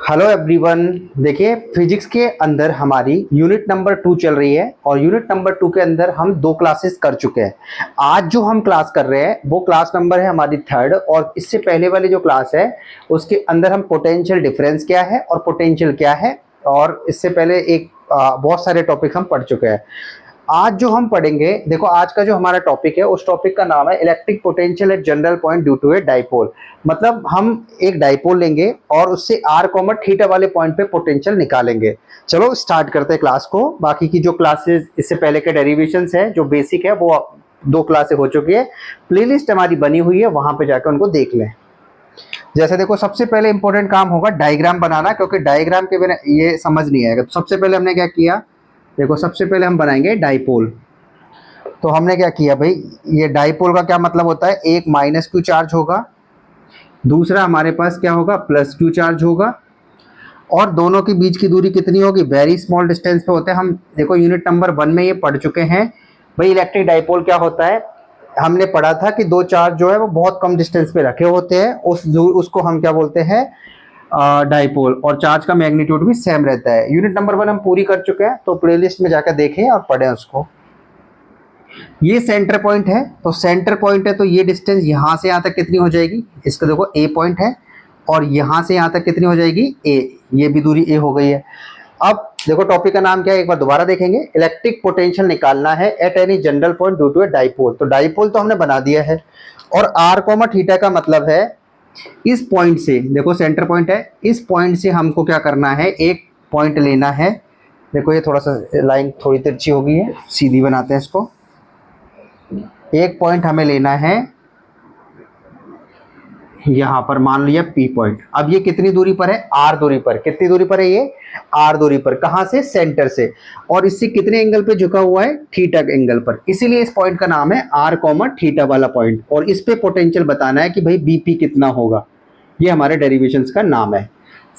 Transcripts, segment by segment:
Hello everyone. देखिए, physics के अंदर हमारी यूनिट नंबर 2 चल रही है और यूनिट नंबर 2 के अंदर हम 2 क्लासेस कर चुके हैं। आज जो हम क्लास कर रहे हैं वो क्लास नंबर है हमारी 3rd, और इससे पहले वाली जो क्लास है उसके अंदर हम पोटेंशियल डिफरेंस क्या है और पोटेंशियल क्या है, और इससे पहले एक बहुत सारे टॉपिक हम पढ़ चुके हैं। आज जो हम पढ़ेंगे, देखो आज का जो हमारा टॉपिक है उस टॉपिक का नाम है electric potential at general point due to a dipole. मतलब हम एक डाइपोल लेंगे और उससे r कॉमा थीटा वाले पॉइंट पे पोटेंशियल निकालेंगे। चलो स्टार्ट करते हैं क्लास को। बाकी की जो क्लासेस इससे पहले के डेरिवेशंस है जो बेसिक है वो 2 क्लासेस हो चुकी है। प्लेलिस्ट हमारी बनी हुई है, वहां पे जाकर उनको देख लें। जैसे देखो, सबसे पहले इंपॉर्टेंट काम होगा डायग्राम बनाना, क्योंकि डायग्राम के बिना ये समझ नहीं आएगा। तो सबसे पहले हमने क्या किया, देखो सबसे पहले हम बनाएंगे डाइपोल। तो हमने क्या किया भाई, ये डाइपोल का क्या मतलब होता है, एक माइनस क्यू चार्ज होगा, दूसरा हमारे पास क्या होगा प्लस क्यू चार्ज होगा, और दोनों के बीच की दूरी कितनी होगी, वेरी स्मॉल डिस्टेंस पे होते हैं। हम देखो यूनिट नंबर 1 में ये पढ़ चुके हैं भाई। इलेक्ट्रिक डाइपोल क्या होता है, हमने पढ़ा था कि 2 चार्ज जो है वो बहुत कम डिस्टेंस पे रखे होते हैं, उसको हम क्या बोलते हैं, डाइपोल, और चार्ज का मैग्नीट्यूड भी सेम रहता है। यूनिट नंबर 1 हम पूरी कर चुके हैं, तो प्लेलिस्ट में जाकर देखें और पढ़ें उसको। ये सेंटर पॉइंट है, तो सेंटर पॉइंट है तो ये डिस्टेंस यहाँ से यहाँ तक कितनी हो जाएगी, इसका देखो ए पॉइंट है, और यहाँ से यहाँ तक कितनी हो जाएगी ए, ये भी दूरी ए हो गई है। अब देखो टॉपिक का नाम क्या है, एक बार दोबारा देखेंगे। इलेक्ट्रिक पोटेंशियल निकालना है at any general point due to a dipole. तो डाइपोल तो हमने बना दिया है, और आर कॉमा थीटा का मतलब है इस पॉइंट से, देखो सेंटर पॉइंट है, इस पॉइंट से हमको क्या करना है, एक पॉइंट लेना है। देखो ये थोड़ा सा लाइन थोड़ी तिरछी हो गई है, सीधी बनाते हैं इसको। एक पॉइंट हमें लेना है यहां पर, मान लिया पी पॉइंट। अब ये कितनी दूरी पर है, आर दूरी पर। कितनी दूरी पर है ये, आर दूरी पर। कहां से, सेंटर से। और इससे कितने एंगल पे झुका हुआ है, थीटा एंगल पर। इसीलिए इस पॉइंट का नाम है आर कॉमा थीटा वाला पॉइंट, और इस पे पोटेंशियल बताना है कि भाई बीपी कितना होगा। ये हमारे डेरिवेशंस का नाम है।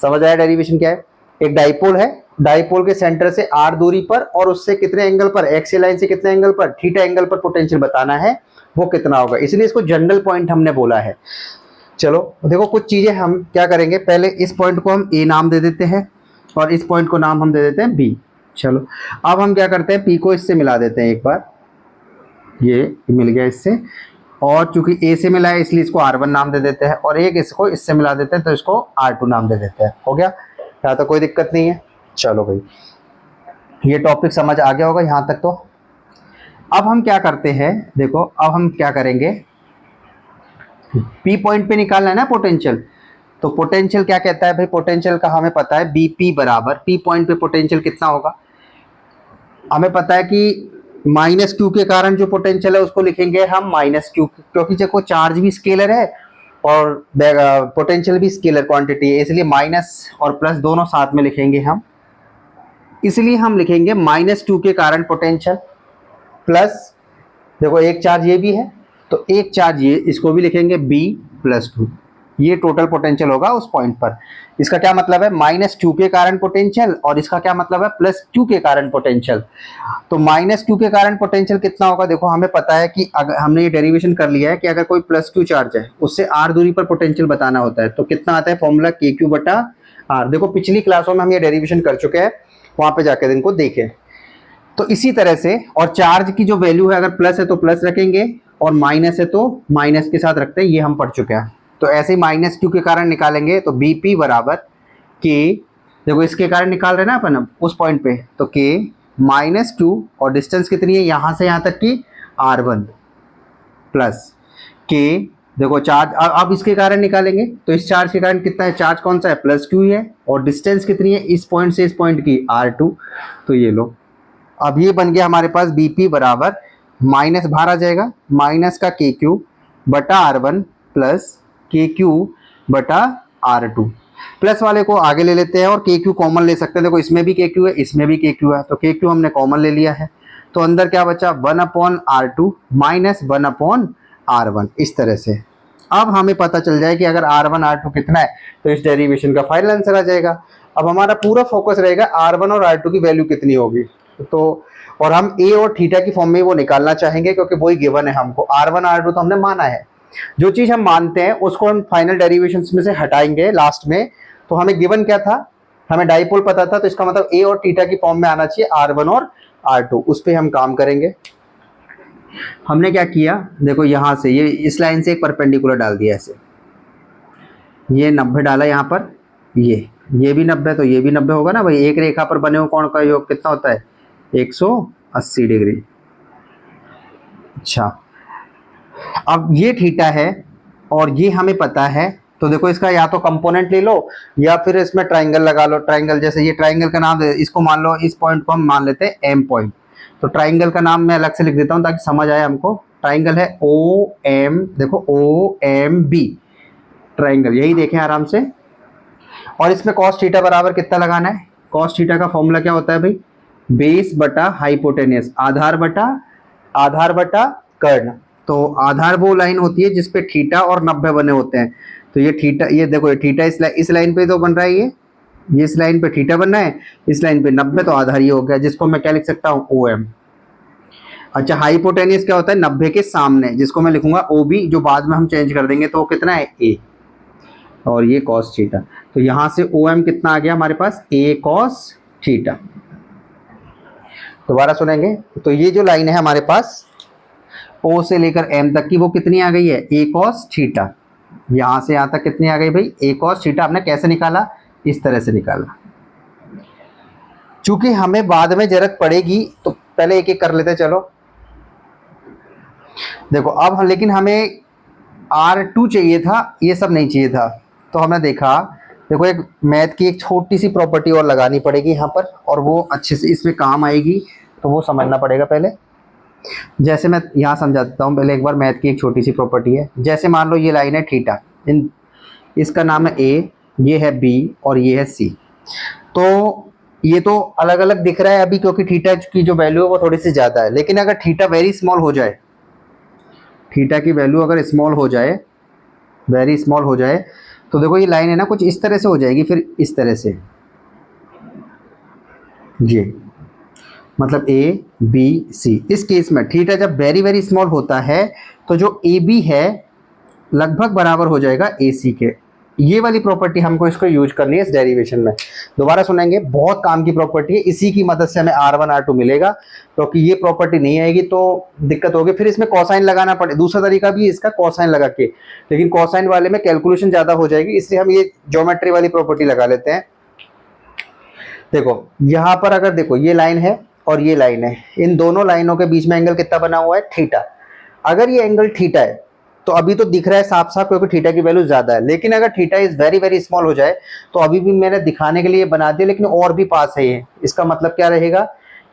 समझ आया डेरिवेशन क्या है। एक डाइपोल है, डाइपोल के सेंटर से आर दूरी पर और उससे कितने एंगल पर, एक्सियल लाइन से कितने एंगल पर, थीटा एंगल पर पोटेंशियल बताना है, वो कितना होगा। इसलिए इसको जनरल पॉइंट हमने बोला है। चलो देखो कुछ चीजें हम क्या करेंगे, पहले इस पॉइंट को हम ए नाम दे देते हैं और इस पॉइंट को नाम हम दे देते हैं बी। चलो अब हम क्या करते हैं, पी को इससे मिला देते हैं एक बार, ये मिल गया इससे, और चूंकि ए से मिला है इसलिए इसको R1 नाम दे देते हैं, और एक इसको इससे मिला देते हैं तो इसको R2 नाम दे देते हैं। हो गया, यहाँ तो कोई दिक्कत नहीं है। चलो भाई, ये टॉपिक समझ आ गया होगा यहाँ तक। तो अब हम क्या करते हैं, देखो अब हम क्या करेंगे, पी पॉइंट पे निकालना है ना पोटेंशियल। तो पोटेंशियल क्या कहता है भाई, पोटेंशियल का हमें पता है बीपी बराबर, पी पॉइंट पे पोटेंशियल कितना होगा, हमें पता है कि माइनस क्यू के कारण जो पोटेंशियल है उसको लिखेंगे हम माइनस क्यू, क्योंकि देखो चार्ज भी स्केलर है और पोटेंशियल भी स्केलर क्वांटिटी है, इसलिए माइनस और प्लस दोनों साथ में लिखेंगे हम। इसलिए हम लिखेंगे माइनस क्यू के कारण पोटेंशियल, प्लस देखो एक चार्ज ये भी है तो एक चार्ज ये, इसको भी लिखेंगे बी प्लस क्यू। ये टोटल पोटेंशियल होगा उस पॉइंट पर। इसका क्या मतलब है, माइनस क्यू के कारण पोटेंशियल, और इसका क्या मतलब है, प्लस क्यू के कारण पोटेंशियल। तो माइनस क्यू के कारण पोटेंशियल कितना होगा, देखो हमें पता है कि अगर हमने ये डेरिवेशन कर लिया है कि अगर कोई प्लस क्यू चार्ज है उससे आर दूरी पर पोटेंशियल बताना होता है, तो कितना आता है फॉर्मूला, के क्यू बटा आर। देखो पिछली क्लासों में हम ये डेरिवेशन कर चुके हैं, वहां पे जाकर इनको देखें। तो इसी तरह से, और चार्ज की जो वैल्यू है अगर प्लस है तो प्लस रखेंगे और माइनस है तो माइनस के साथ रखते हैं, ये हम पढ़ चुके हैं। तो ऐसे ही माइनस क्यू के कारण निकालेंगे तो बीपी बराबर के, देखो इसके कारण निकाल रहे हैं ना अपन उस पॉइंट पे, तो के माइनस क्यू, और डिस्टेंस कितनी है यहां से यहां तक की R1, प्लस के, देखो चार्ज अब इसके कारण निकालेंगे तो इस चार्ज के कारण कितना है, चार्ज कौन सा है, प्लस क्यू है, और डिस्टेंस कितनी है इस पॉइंट से इस पॉइंट की, R2। तो ये लो, अब ये बन गया हमारे पास बीपी बराबर, माइनस बाहर आ जाएगा, माइनस का के क्यू बटा R1 प्लस के क्यू बटा R2। प्लस वाले को आगे ले लेते हैं और के क्यू कॉमन ले सकते हैं। देखो इसमें भी के क्यू है, इसमें भी के क्यू है, तो के क्यू हमने कॉमन ले लिया है। तो अंदर क्या बचा, 1/R2 माइनस 1/R1। इस तरह से अब हमें पता चल जाए कि अगर R1 R2 कितना है तो इस डेरिवेशन का फाइनल आंसर आ जाएगा। अब हमारा पूरा फोकस रहेगा R1 और R2 की वैल्यू कितनी होगी। तो और हम ए और थीटा की फॉर्म में वो निकालना चाहेंगे, क्योंकि वही गिवन है हमको, R1 R2 तो हमने माना है। जो चीज हम मानते हैं उसको हम फाइनल डेरिवेशंस में से हटाएंगे लास्ट में। तो हमें गिवन क्या था, हमें डाइपोल पता था, तो इसका मतलब ए और थीटा की फॉर्म में आना चाहिए R1 और R2। उस पर हम काम करेंगे। हमने क्या किया, देखो यहां से ये इस लाइन से एक परपेंडिकुलर डाल दिया ऐसे, ये 90 डाला यहाँ पर, ये भी 90, तो ये भी 90 होगा ना भाई। एक रेखा पर बने हुए कोण का योग कितना होता है, 180 डिग्री। अच्छा, अब ये थीटा है और ये हमें पता है, तो देखो इसका या तो कंपोनेंट ले लो या फिर इसमें ट्राइंगल लगा लो। ट्राइंगल जैसे ये ट्राइंगल का नाम, इसको मान लो, इस पॉइंट को हम मान लेते हैं एम पॉइंट। तो ट्राइंगल का नाम मैं अलग से लिख देता हूँ ताकि समझ आए हमको। ट्राइंगल है ओ एम, देखो ओ एम बी ट्राइंगल, यही देखें आराम से। और इसमें कॉस थीटा बराबर कितना लगाना है, कॉस थीटा का फॉर्मूला क्या होता है भाई, बेस बटा हाइपोटेनियस, आधार बटा कर्ण। तो आधार वो लाइन होती है जिसपे थीटा और 90 बने होते हैं। तो ये थीटा, ये देखो ये थीटा इस लाइन पे तो बन रहा है, ये इस लाइन पे थीटा बनना है, इस लाइन पे 90, तो आधार ये हो गया, जिसको मैं क्या लिख सकता हूँ, ओ एम। अच्छा, हाइपोटेनियस क्या होता है, 90 के सामने, जिसको मैं लिखूंगा ओ बी, जो बाद में हम चेंज कर देंगे, तो कितना है ए, और ये कॉस थीटा। तो यहां से ओ एम कितना आ गया हमारे पास, ए कॉस थीटा। दोबारा सुनेंगे, तो ये जो लाइन है हमारे पास ओ से लेकर एम तक की, वो कितनी आ गई है, ए कॉस थीटा। यहां से यहां तक कितनी आ गई भाई, ए कॉस थीटा। हमने कैसे निकाला, इस तरह से निकाला। चूंकि हमें बाद में जरूरत पड़ेगी तो पहले एक एक कर लेते चलो। देखो अब लेकिन हमें R2 चाहिए था, ये सब नहीं चाहिए था। तो हमने देखा, देखो एक मैथ की एक छोटी सी प्रॉपर्टी और लगानी पड़ेगी यहाँ पर, और वो अच्छे से इसमें काम आएगी, तो वो समझना पड़ेगा पहले। जैसे मैं यहाँ समझा देता हूँ पहले एक बार। मैथ की एक छोटी सी प्रॉपर्टी है, जैसे मान लो ये लाइन है थीटा, इसका नाम है ए, ये है बी और ये है सी। तो ये तो अलग अलग दिख रहा है अभी, क्योंकि थीटा की जो वैल्यू है वो थोड़ी सी ज़्यादा है। लेकिन अगर थीटा वेरी स्मॉल हो जाए, थीटा की वैल्यू अगर स्मॉल हो जाए, वेरी स्मॉल हो जाए, तो देखो ये लाइन है ना कुछ इस तरह से हो जाएगी, फिर इस तरह से, ये मतलब ए बी सी। इस केस में थीटा जब वेरी वेरी स्मॉल होता है तो जो ए बी है लगभग बराबर हो जाएगा ए सी के। ये वाली प्रॉपर्टी हमको इसको यूज करनी है इस डेरिवेशन में। दोबारा सुनेंगे, बहुत काम की प्रॉपर्टी है, इसी की मदद से हमें R1 R2 मिलेगा। क्योंकि ये प्रॉपर्टी नहीं आएगी तो दिक्कत होगी, फिर इसमें कॉसाइन लगाना पड़े। दूसरा तरीका भी है इसका, कॉसाइन लगा के, लेकिन कॉसाइन वाले में कैलकुलेशन ज्यादा हो जाएगी, इसलिए हम ये ज्योमेट्री वाली प्रॉपर्टी लगा लेते हैं। देखो यहाँ पर अगर देखो ये लाइन है और ये लाइन है, इन दोनों लाइनों के बीच में एंगल कितना बना हुआ है, थीटा। अगर ये एंगल थीटा है तो अभी तो दिख रहा है साफ साफ, क्योंकि थीटा की वैल्यू ज्यादा है। लेकिन अगर theta is very very small हो जाए, तो अभी भी मैंने दिखाने के लिए बना दिया, लेकिन और भी पास है ये। इसका मतलब क्या रहेगा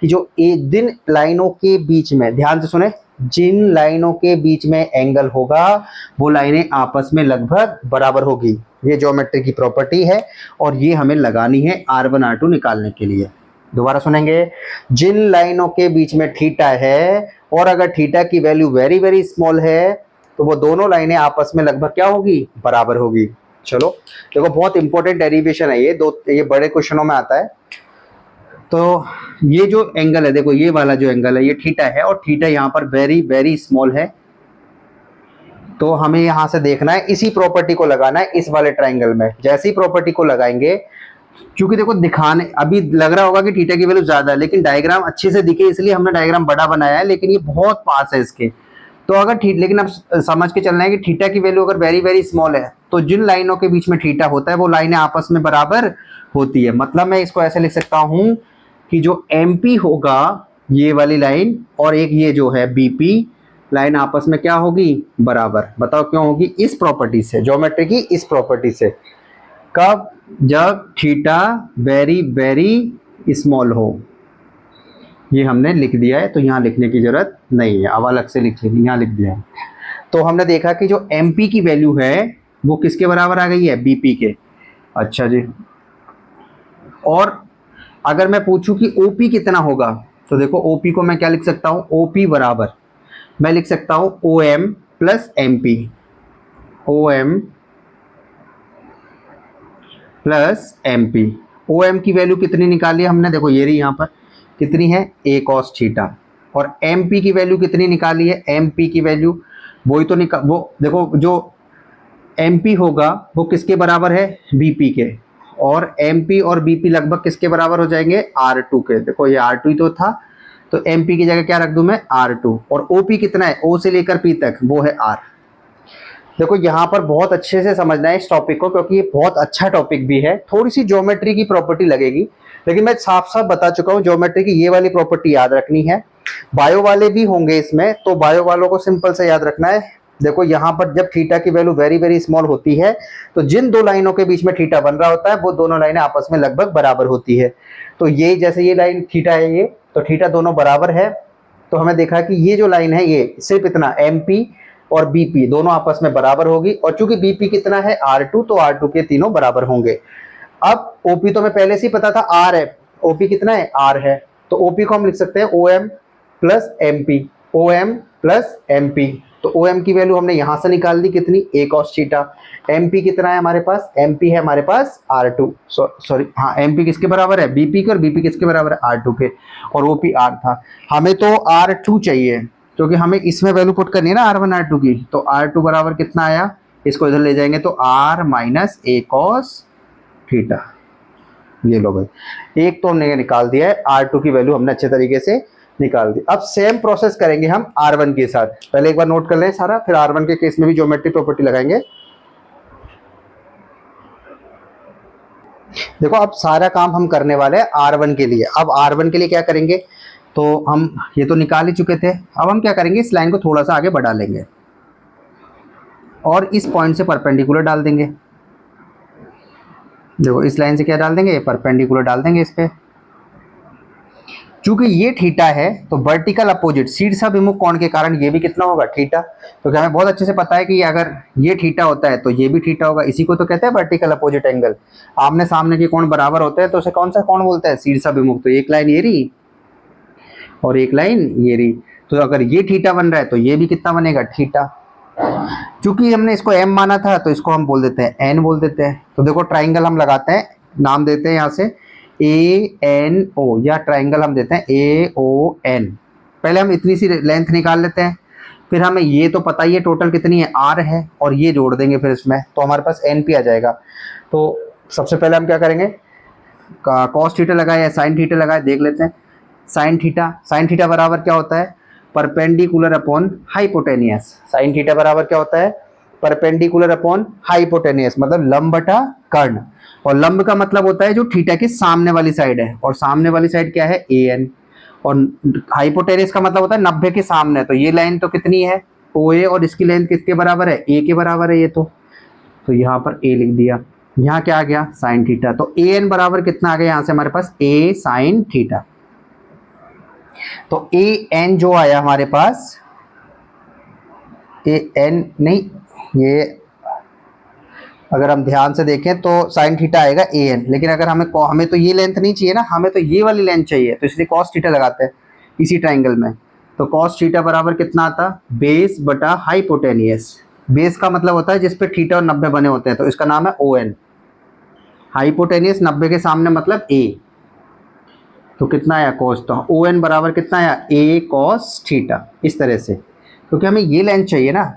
कि जो जिन लाइनों के बीच में, ध्यान से सुने, जिन लाइनों के बीच में एंगल होगा वो लाइनें आपस में लगभग बराबर होगी। ये ज्योमेट्री की प्रॉपर्टी है और ये हमें लगानी है R1 R2 निकालने के लिए। दोबारा सुनेंगे, जिन लाइनों के बीच में थीटा है और अगर थीटा की वैल्यू वेरी वेरी स्मॉल है, तो वो दोनों लाइनें आपस में लगभग क्या होगी, बराबर होगी। चलो देखो, बहुत इंपॉर्टेंट डेरिवेशन है ये, ये बड़े क्वेश्चनों में आता है। तो ये जो एंगल है, देखो ये वाला जो एंगल है ये थीटा है, और थीटा यहाँ पर वेरी वेरी स्मॉल है। तो हमें यहां से देखना है, इसी प्रॉपर्टी को लगाना है इस वाले ट्राइंगल में। जैसे ही प्रॉपर्टी को लगाएंगे, क्योंकि देखो दिखाने अभी लग रहा होगा कि थीटा की वैल्यू ज्यादा है, लेकिन डायग्राम अच्छे से दिखे इसलिए हमने डायग्राम बड़ा बनाया है, लेकिन ये बहुत पास है इसके। तो अगर लेकिन अब समझ के चलना है कि थीटा की वैल्यू अगर वेरी वेरी स्मॉल है, तो जिन लाइनों के बीच में थीटा होता है वो लाइनें आपस में बराबर होती है। मतलब मैं इसको ऐसे लिख सकता हूं कि जो एमपी होगा, ये वाली लाइन, और एक ये जो है बीपी लाइन, आपस में क्या होगी, बराबर। बताओ क्यों होगी, इस प्रॉपर्टी से, ज्योमेट्री की इस प्रॉपर्टी से। कब, जब थीटा वेरी वेरी स्मॉल हो। ये हमने लिख दिया है, तो यहाँ लिखने की जरूरत नहीं है, अब अलग से लिख लेंगे, यहाँ लिख दिया है। तो हमने देखा कि जो एमपी की वैल्यू है वो किसके बराबर आ गई है, बीपी के। अच्छा जी, और अगर मैं पूछूं कि ओपी कितना होगा, तो देखो ओपी को मैं क्या लिख सकता हूं, ओपी बराबर मैं लिख सकता हूं O M plus M P, O M plus M P. O M की वैल्यू कितनी निकाली हमने, देखो ये रही यहाँ पर, कितनी है, ए कॉस थीटा। और एम पी की वैल्यू कितनी निकाली है, एम पी की वैल्यू वही तो निकाल, वो देखो जो MP होगा वो किसके बराबर है, BP के, और MP और BP लगभग किसके बराबर हो जाएंगे, R2 के। देखो ये R2 ही तो था, तो MP की जगह क्या रख दूं मैं, R2, और OP कितना है, O से लेकर P तक, वो है R। देखो यहाँ पर बहुत अच्छे से समझना है इस टॉपिक को, क्योंकि ये बहुत अच्छा टॉपिक भी है। थोड़ी सी ज्योमेट्री की प्रॉपर्टी लगेगी, लेकिन मैं साफ साफ बता चुका हूँ ज्योमेट्री की ये वाली प्रॉपर्टी याद रखनी है। बायो वाले भी होंगे इसमें, तो बायो वालों को सिंपल से याद रखना है। देखो यहाँ पर जब थीटा की वैल्यू वेरी वेरी स्मॉल होती है, तो जिन दो लाइनों के बीच में थीटा बन रहा होता है वो दोनों लाइनें आपस में लगभग बराबर होती है। तो ये जैसे ये लाइन थीटा है, ये तो थीटा दोनों बराबर है, तो हमें देखा कि ये जो लाइन है ये सिर्फ इतना MP और BP दोनों आपस में बराबर होगी, और चूंकि BP कितना है, R2, तो R2 के तीनों बराबर होंगे। अब OP तो हमें पहले से ही पता था R है, OP कितना है, R है, तो OP को हम लिख सकते हैं OM plus MP, OM plus MP। तो OM की वैल्यू हमने यहां से निकाल दी कितनी, a cos थीटा। MP कितना है हमारे पास, MP है हमारे पास R2, सॉरी हाँ, MP किसके बराबर है, BP के, और BP किसके बराबर है, R2 के, और OP R था। हमें तो R2 चाहिए, क्योंकि हमें इसमें वैल्यू पुट करनी है ना R1 R2 की। तो R2 बराबर कितना आया, इसको इधर ले जाएंगे तो R minus a cos theta. ये लो भाई, एक तो हमने निकाल दिया है, R2 की वैल्यू हमने अच्छे तरीके से निकाल दी। अब सेम प्रोसेस करेंगे हम R1 के साथ। पहले एक बार नोट कर लें सारा, फिर R1 के केस में भी ज्योमेट्री प्रॉपर्टी लगाएंगे। देखो अब सारा काम हम करने वाले हैं R1 के लिए। अब R1 के लिए क्या करेंगे, तो हम ये तो निकाल ही चुके थे, अब हम क्या करेंगे, इस लाइन को थोड़ा सा आगे बढ़ा लेंगे और इस पॉइंट से परपेंडिकुलर डाल देंगे। देखो इस लाइन से क्या डाल देंगे, परपेंडिकुलर डाल देंगे इस पे। चूंकि ये थीटा है तो वर्टिकल अपोजिट शीर्षाभिमुख कोण के कारण ये भी कितना होगा, थीटा। तो क्या हमें बहुत अच्छे से पता है कि अगर ये थीटा होता है तो ये भी थीटा होगा। इसी को तो कहते हैं वर्टिकल अपोजिट एंगल। आमने सामने के कोण बराबर होते हैं तो उसे कौन सा कोण बोलते हैं, शीर्षाभिमुख। तो एक लाइन ये रही और एक लाइन ये रही, तो अगर ये थीटा बन रहा है तो ये भी कितना बनेगा, थीटा। चूंकि हमने इसको m माना था तो इसको हम बोल देते हैं n बोल देते हैं। तो देखो ट्राइंगल हम लगाते हैं, नाम देते हैं यहाँ से ANO, या ट्राइंगल हम देते हैं AON। पहले हम इतनी सी लेंथ निकाल लेते हैं, फिर हमें ये तो पता ही है टोटल कितनी है, R है, और ये जोड़ देंगे फिर इसमें, तो हमारे पास NP आ जाएगा। तो सबसे पहले हम क्या करेंगे, कॉस थीटा लगाए या साइन थीटा लगाए, देख लेते हैं। साइन थीटा बराबर क्या होता है, perpendicular upon hypotenuse. Sine theta बराबर क्या होता है, परपेंडिकुलर अपॉन हाइपोटेनियस, मतलब लंब बटा कर्ण। और लंब का मतलब होता है जो थीटा के सामने वाली साइड है, और सामने वाली साइड क्या है, AN। और हाइपोटेनियस का मतलब होता है 90 के सामने। तो ये लाइन तो कितनी है, OA, और इसकी लेंथ किसके बराबर है, A के बराबर है ये तो यहाँ पर A लिख दिया। यहाँ क्या आ गया, साइन थीटा। तो AN बराबर कितना आ गया यहाँ से हमारे पास, A साइन थीटा। तो AN जो आया हमारे पास, AN नहीं, ये अगर हम ध्यान से देखें तो साइन थीटा आएगा AN, लेकिन अगर हमें तो ये लेंथ नहीं चाहिए ना, हमें तो ये वाली लेंथ चाहिए, तो इसलिए कॉस थीटा लगाते हैं इसी ट्राइंगल में। तो कॉस थीटा बराबर कितना आता, बेस बटा हाइपोटेनियस। बेस का मतलब होता है जिसपे थीटा और 90 बने होते हैं, तो इसका नाम है ON। हाइपोटेनियस 90 के सामने मतलब A। तो कितना आया कॉस, तो ON बराबर कितना आया, A कॉस थीटा। इस तरह से, क्योंकि हमें ये लेंथ चाहिए ना।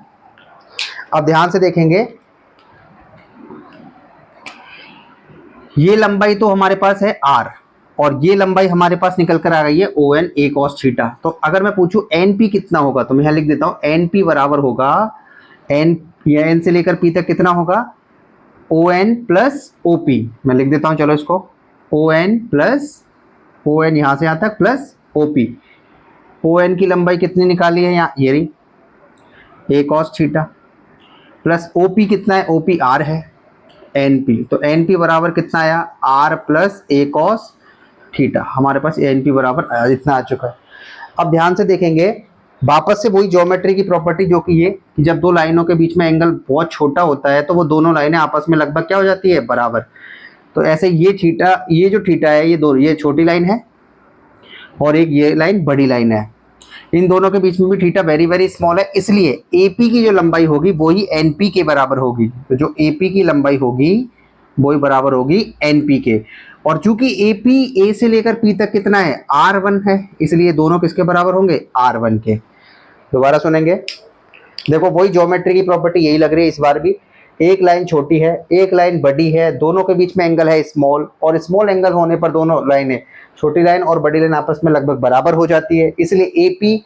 अब ध्यान से देखेंगे, ये लंबाई तो हमारे पास है R, और ये लंबाई हमारे पास निकल कर आ गई है ON, A cos थीटा। तो अगर मैं पूछूं NP कितना होगा, तो मैं यहाँ लिख देता हूँ, NP बराबर होगा N, या N से लेकर P तक कितना होगा, ON प्लस OP। मैं लिख देता हूँ, चलो इसको, ON प्लस ON यहाँ से यहाँ तक प्लस OP। ON की लंबाई कितनी निकाली है यहाँ, ये रही, A cos theta, plus OP कितना है, OP R है, NP। तो NP बराबर कितना आया, R plus A cos theta. हमारे पास NP बराबर इतना आ चुका है। अब ध्यान से देखेंगे, वापस से वही ज्योमेट्री की प्रॉपर्टी, जो कि ये कि जब दो लाइनों के बीच में एंगल बहुत छोटा होता है तो वो दोनों लाइनें आपस में लगभग क्या हो जाती है, बराबर। तो ऐसे ये थीटा, ये जो थीटा है, ये छोटी लाइन है और एक ये लाइन बड़ी लाइन है। इन दोनों के बीच में भी थीटा वेरी वेरी स्मॉल है, इसलिए AP की जो लंबाई होगी वो ही NP के बराबर होगी। तो जो AP की लंबाई होगी वो ही बराबर होगी NP के। और चूंकि AP A से लेकर P तक कितना है, R1 है, इसलिए दोनों किसके बराबर होंगे, R1 के। दोबारा सुनेंगे, देखो वही ज्योमेट्री की प्रॉपर्टी यही लग रही है इस बार भी। एक लाइन छोटी है, एक लाइन बड़ी है, दोनों के बीच में एंगल है स्मॉल, और स्मॉल एंगल होने पर दोनों लाइनें, छोटी लाइन और बड़ी लाइन आपस में लगभग बराबर हो जाती है, इसलिए AP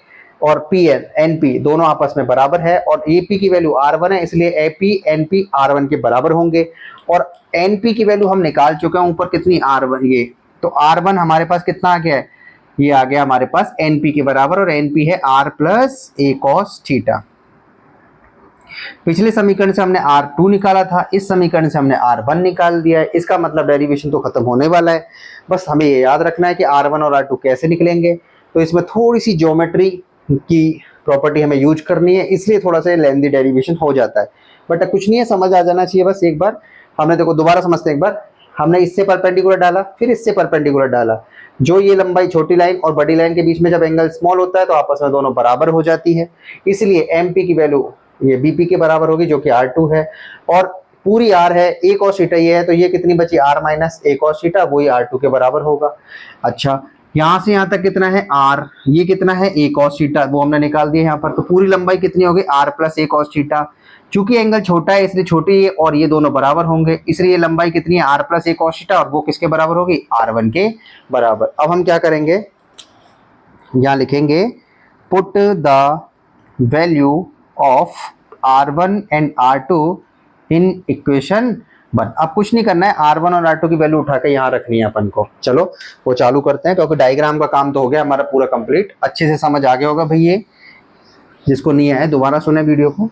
और PN NP दोनों आपस में बराबर है, और AP की वैल्यू R1 है, इसलिए AP NP R1 के बराबर होंगे। और NP की वैल्यू हम निकाल चुके हैं ऊपर कितनी, R1 ये, तो R1 हमारे पास कितना आ गया है, ये आ गया हमारे पास NP के बराबर, और NP है R plus A cos theta. पिछले समीकरण से हमने R2 निकाला था, इस समीकरण से हमने R1 निकाल दिया है, इसका मतलब डेरिवेशन तो खत्म होने वाला है। बस हमें ये याद रखना है कि R1 और R2 कैसे निकलेंगे। तो इसमें थोड़ी सी ज्योमेट्री की प्रॉपर्टी हमें यूज करनी है, इसलिए थोड़ा सा लेंथी डेरिवेशन हो जाता है, बट कुछ नहीं है, समझ आ जाना चाहिए बस एक बार। हमने देखो दोबारा समझते हैं एक बार, हमने इससे परपेंडिकुलर डाला, फिर इससे परपेंडिकुलर डाला, जो ये लंबाई छोटी लाइन और बड़ी लाइन के बीच में जब एंगल स्मॉल होता है तो आपस में दोनों बराबर हो जाती है, इसलिए MP की वैल्यू ये BP के बराबर होगी जो कि R2 है, और पूरी R है, A cos थीटा ये है, तो ये कितनी बची, R minus A cos theta, वही R2 के बराबर होगा। अच्छा, यहां से यहां तक कितना है R, ये कितना है A cos थीटा, वो हमने निकाल दिया यहाँ पर, तो पूरी लंबाई कितनी होगी R plus A cos theta. चूंकि एंगल छोटा है इसलिए छोटी है और ये दोनों बराबर होंगे, इसलिए ये लंबाई कितनी है R plus A cos theta, और वो किसके बराबर होगी, R1 के बराबर। अब हम क्या करेंगे, यहाँ लिखेंगे put the value of R1 and R2 in equation 1। अब कुछ नहीं करना है, R1 और R2 की वैल्यू उठा के यहाँ रखनी है अपन को। चलो वो चालू करते हैं, क्योंकि डायग्राम का काम तो हो गया हमारा पूरा कंप्लीट, अच्छे से समझ आ गया होगा भाई, ये जिसको नहीं आया दोबारा सुने वीडियो को।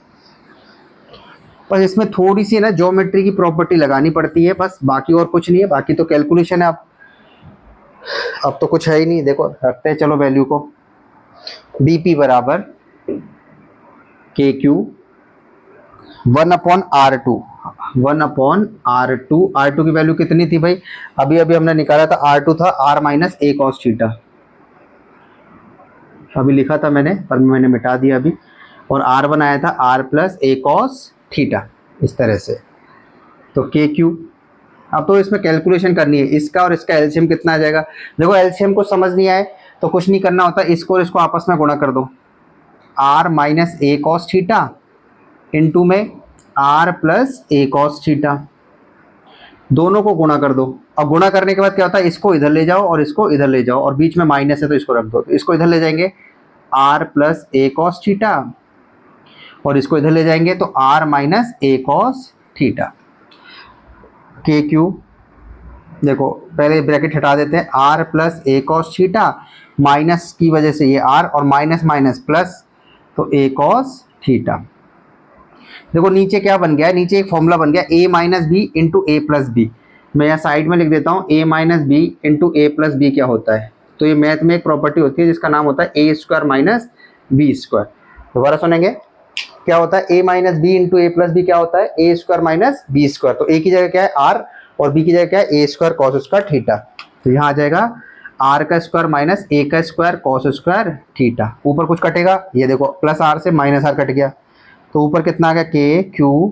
बस इसमें थोड़ी सी ना ज्योमेट्री की प्रॉपर्टी लगानी पड़ती है बस, बाकी और कुछ नहीं है, बाकी तो कैलकुलेशन है। अब तो कुछ है ही नहीं, देखो रखते हैं चलो वैल्यू को। BP बराबर KQ 1/R2, 1/R2, R2 की वैल्यू कितनी थी भाई, अभी अभी हमने निकाला था, R2 था R minus A cos theta, अभी लिखा था मैंने पर मैंने मिटा दिया अभी, और R1 आया था R plus A cos theta, इस तरह से। तो KQ, अब तो इसमें कैलकुलेशन करनी है, इसका और इसका एलसीएम कितना आ जाएगा। देखो एलसीएम को समझ नहीं आए तो कुछ नहीं करना होता, इसको और इसको आपस में गुणा कर दो, R minus A cos theta into में R plus A cos theta, दोनों को गुणा कर दो। अब गुणा करने के बाद क्या होता है, इसको इधर ले जाओ और इसको इधर ले जाओ, और बीच में माइनस है तो इसको रख दो, तो इसको इधर ले जाएंगे R plus A cos theta, और इसको इधर ले जाएंगे तो R minus A cos theta. KQ, देखो पहले ब्रैकेट हटा देते हैं, R plus A cos theta, minus की वजह से ये R, और माइनस माइनस प्लस, तो A cos थीटा। देखो नीचे क्या बन गया है, नीचे एक फॉर्मूला बन गया A minus B into A plus B, मैं यहाँ साइड में लिख देता हूँ, A minus B into A plus B क्या होता है, तो ये मैथ में एक प्रॉपर्टी होती है जिसका नाम होता है A square minus B square. दोबारा सुनेंगे, क्या होता है A minus B into A plus B, क्या होता है A square minus B square, तो A की जगह क्या है R, और B की जगह क्या है A square cos square theta, तो यहाँ आ जाएगा R का स्क्वायर माइनस A का स्क्वायर कॉस स्क्वायर थीटा। ऊपर कुछ कटेगा, ये देखो प्लस R से माइनस R कट गया, तो ऊपर कितना आ गया, KQ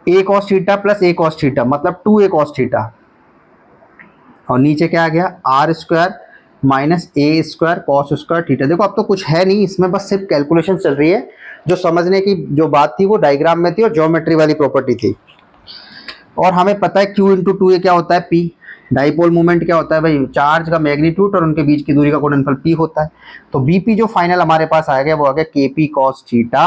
A cos theta plus A cos theta, मतलब 2A cos थीटा, और नीचे क्या आ गया R square minus A square cos square theta. देखो अब तो कुछ है नहीं इसमें, बस सिर्फ कैलकुलेशन चल रही है, जो समझने की जो बात थी वो डायग्राम में थी और ज्योमेट्री वाली प्रॉपर्टी थी। और हमें पता है Q इंटू 2A क्या होता है, P, डाइपोल मूवमेंट क्या होता है भाई, चार्ज का मैग्नीट्यूड और उनके बीच की दूरी का गुणनफल P होता है। तो BP जो फाइनल हमारे पास आ गया वो आ गया KP cos थीटा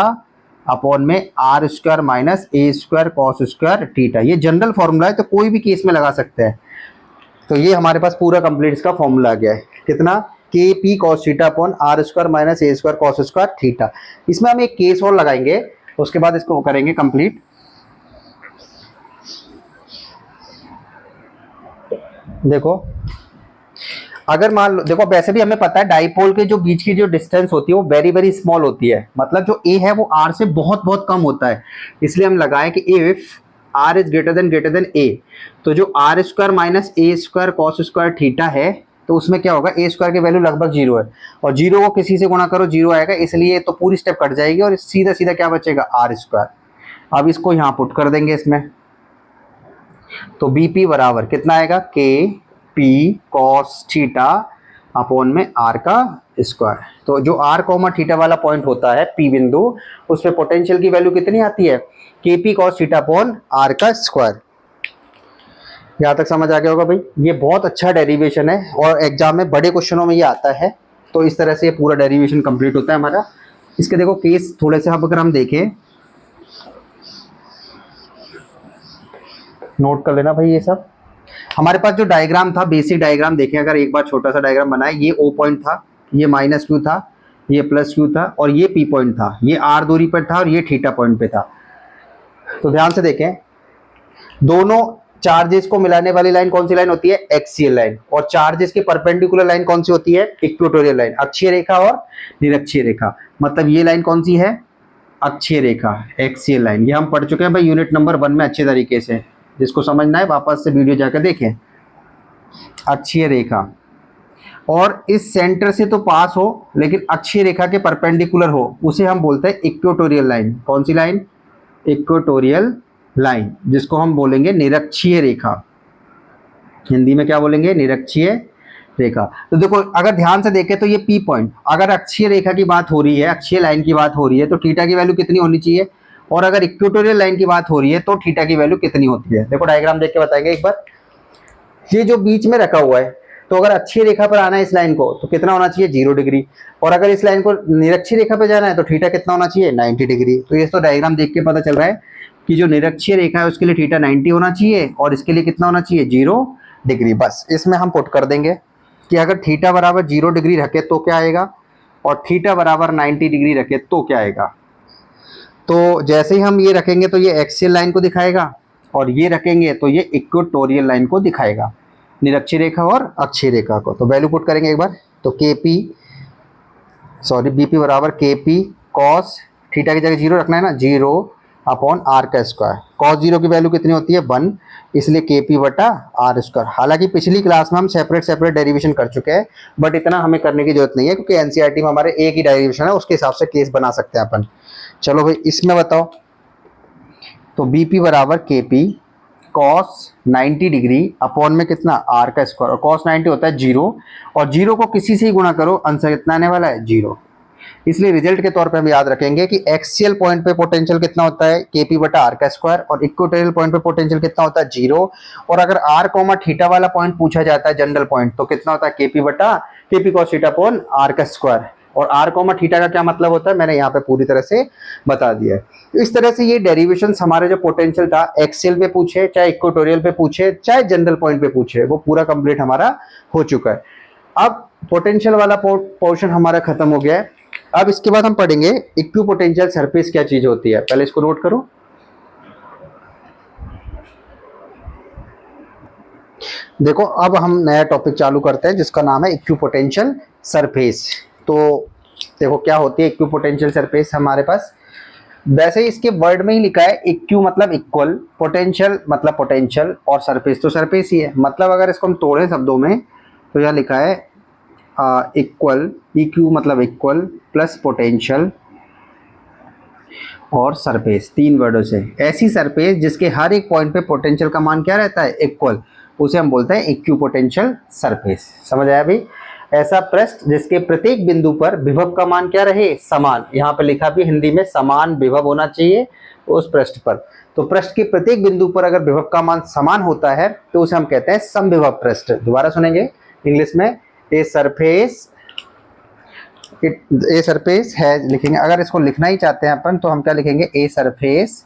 अपॉन में R square minus A square cos square theta. ये जनरल फॉर्मूला है तो कोई भी केस में लगा सकते हैं, तो ये हमारे पास पूरा कंप्लीट इसका फॉर्मूला आ गया है, कितना, KP cos theta upon R square minus A square cos square theta. इसमें हम एक केस और लगाएंगे, उसके बाद इसको करेंगे कंप्लीट। देखो अगर मान लो, देखो वैसे भी हमें पता है डाइपोल के जो बीच की जो डिस्टेंस होती है वो वेरी वेरी स्मॉल होती है, मतलब जो A है वो R से बहुत बहुत कम होता है, इसलिए हम लगाए कि if R is greater than A, तो जो R square minus A square cos square theta है, तो उसमें क्या होगा, A स्क्वायर की वैल्यू लगभग 0 है, और 0 को किसी से गुणा करो 0 आएगा, इसलिए तो पूरी स्टेप कट जाएगी और सीधा सीधा क्या बचेगा, R स्क्वायर। अब इसको यहाँ पुट कर देंगे इसमें, तो BP बराबर कितना आएगा, KP cos थीटा अपॉन में आर का स्क्वायर। तो जो आर कॉमा थीटा वाला पॉइंट होता है पी बिंदु, उस पे पोटेंशियल की वैल्यू कितनी आती है, K P cos theta upon R का स्क्वायर। यहाँ तक समझ आ गया होगा भाई। ये बहुत अच्छा डेरिवेशन है और एग्जाम में बड़े क्वेश्चनों में ये आता है। तो इस तरह से ये पूरा डेरिवेशन कंप्लीट होता है हमारा। इसके देखो केस थोड़े से अगर हम देखें, नोट कर लेना भाई। ये सब हमारे पास जो डायग्राम था, बेसिक डायग्राम देखें अगर एक बार, छोटा सा डायग्राम बनाए। ये ओ पॉइंट था, ये माइनस क्यू था, ये प्लस क्यू था और ये पी पॉइंट था। ये आर दूरी पर था और ये थीटा पॉइंट पे था। तो ध्यान से देखें, दोनों चार्जेस को मिलाने वाली लाइन कौन सी लाइन होती है, एक्सियल लाइन। और चार्जेस के परपेंडिकुलर लाइन कौन सी होती है, इक्वेटोरियल लाइन, अक्षीय रेखा और निरक्षीय रेखा। मतलब ये लाइन कौन सी है, अक्षीय रेखा, एक्सियल लाइन। ये हम पढ़ चुके हैं भाई यूनिट नंबर 1 में अच्छे तरीके से। जिसको समझना है वापस से वीडियो जाकर देखें। अक्षीय रेखा और इस सेंटर से तो पास हो लेकिन अक्षीय रेखा के परपेंडिकुलर हो, उसे हम बोलते हैं इक्वेटोरियल लाइन। कौन सी लाइन, इक्वेटोरियल लाइन, जिसको हम बोलेंगे निरक्षीय रेखा। हिंदी में क्या बोलेंगे, निरक्षीय रेखा। तो देखो अगर ध्यान से देखें तो ये पी पॉइंट, अगर अक्षीय रेखा की बात हो रही है, अक्षीय लाइन की बात हो रही है, तो थीटा की वैल्यू कितनी होनी चाहिए। और अगर इक्वेटोरियल लाइन की बात हो रही है तो थीटा की वैल्यू कितनी होती है। देखो डायग्राम देख के बताएंगे एक बार। ये जो बीच में रखा हुआ है, तो अगर अक्षीय रेखा पर आना है इस लाइन को तो कितना होना चाहिए, 0 डिग्री। और अगर इस लाइन को निरक्षीय रेखा पे जाना है तो थीटा कितना होना चाहिए, 90 डिग्री। तो ये तो डायग्राम देख के पता चल रहा है कि जो निरक्षीय रेखा है उसके लिए थीटा 90 होना चाहिए और इसके लिए कितना होना चाहिए, 0 डिग्री। बस इसमें हम पुट कर देंगे कि अगर थीटा बराबर 0 डिग्री रखे तो क्या आएगा और थीटा बराबर 90 डिग्री रखे तो क्या आएगा। तो जैसे ही हम ये रखेंगे तो ये एक्सियल लाइन को दिखाएगा और ये रखेंगे तो ये इक्वेटोरियल लाइन को दिखाएगा, निरक्षीय रेखा और अक्षीय रेखा को। तो वैल्यू पुट करेंगे एक बार। तो बीपी बराबर के पी कॉस थीटा की जगह 0 रखना है ना, 0 अपॉन आर का स्क्वायर। कॉस 0 की वैल्यू कितनी होती है, 1, इसलिए के पी बटा आर स्क्वायर। हालांकि पिछली क्लास में हम सेपरेट डेरिवेशन कर चुके हैं, बट इतना हमें करने की जरूरत नहीं है क्योंकि एनसीईआरटी में हमारे एक ही डेरिवेशन है, उसके हिसाब से केस बना सकते हैं अपन। चलो भाई इसमें बताओ। तो बीपी बराबर के पी कॉस 90 डिग्री अपॉन में कितना, आर का स्क्वायर। और कॉस 90 होता है 0 और 0 को किसी से ही गुणा करो, आंसर कितना आने वाला है, 0। इसलिए रिजल्ट के तौर पे हम याद रखेंगे कि एक्सियल पॉइंट पे पोटेंशियल कितना होता है, केपी बटा आर का स्क्वायर। और इक्वेटोरियल पॉइंट पे पोटेंशियल कितना होता है, 0। और अगर आर कॉमा थीटा वाला पॉइंट पूछा जाता है जनरल पॉइंट, तो कितना होता है, KP cos theta upon R का स्क्वायर। और आर कॉमा थीटा का क्या मतलब होता है मैंने यहाँ पे पूरी तरह से बता दिया है। तो इस तरह से ये डेरिवेशन हमारे जो पोटेंशियल था, एक्सियल पे पूछे चाहे इक्वेटोरियल पे पूछे चाहे जनरल पॉइंट पे पूछे, वो पूरा कंप्लीट हमारा हो चुका है। अब पोटेंशियल वाला पोर्शन हमारा खत्म हो गया है। अब इसके बाद हम पढ़ेंगे इक्विपोटेंशियल सरफेस क्या चीज होती है। पहले इसको नोट करो। देखो अब हम नया टॉपिक चालू करते हैं जिसका नाम है इक्विपोटेंशियल सरफेस। तो देखो क्या होती है इक्विपोटेंशियल सरफेस हमारे पास। वैसे ही इसके वर्ड में ही लिखा है, इक्यू मतलब इक्वल, पोटेंशियल मतलब पोटेंशियल और सरफेस तो सरफेस ही है। मतलब अगर इसको हम तोड़ें शब्दों में तो यह लिखा है इक्वल, इक्यू मतलब इक्वल प्लस पोटेंशियल और सरफेस, 3 वर्डों से। ऐसी सरफेस जिसके हर एक पॉइंट पे पोटेंशियल का मान क्या रहता है, इक्वल, उसे हम बोलते हैं इक्विपोटेंशियल सरफेस। समझ आया भाई। ऐसा पृष्ठ जिसके प्रत्येक बिंदु पर विभव का मान क्या रहे, समान। यहाँ पे लिखा भी हिंदी में समान विभव होना चाहिए उस पृष्ठ पर। तो पृष्ठ के प्रत्येक बिंदु पर अगर विभव का मान समान होता है तो उसे हम कहते हैं समविभव पृष्ठ। दोबारा सुनेंगे इंग्लिश में, ए सरफेस है लिखेंगे। अगर इसको लिखना ही चाहते हैं अपन तो हम क्या लिखेंगे, a surface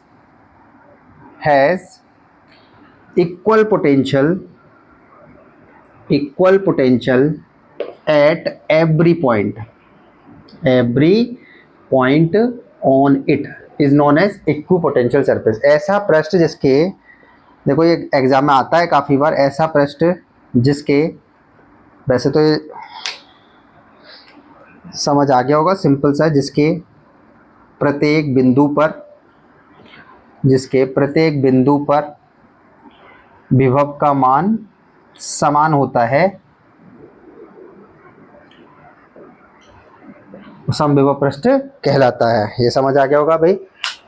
has equal potential at every point on it is known as equipotential surface. ऐसा पृष्ठ जिसके, देखो ये एग्जाम में आता है काफी बार, ऐसा पृष्ठ जिसके, वैसे तो ये समझ आ गया होगा, सिंपल सा, जिसके प्रत्येक बिंदु पर विभव का मान समान होता है, समविभव पृष्ठ कहलाता है। ये समझ आ गया होगा भाई।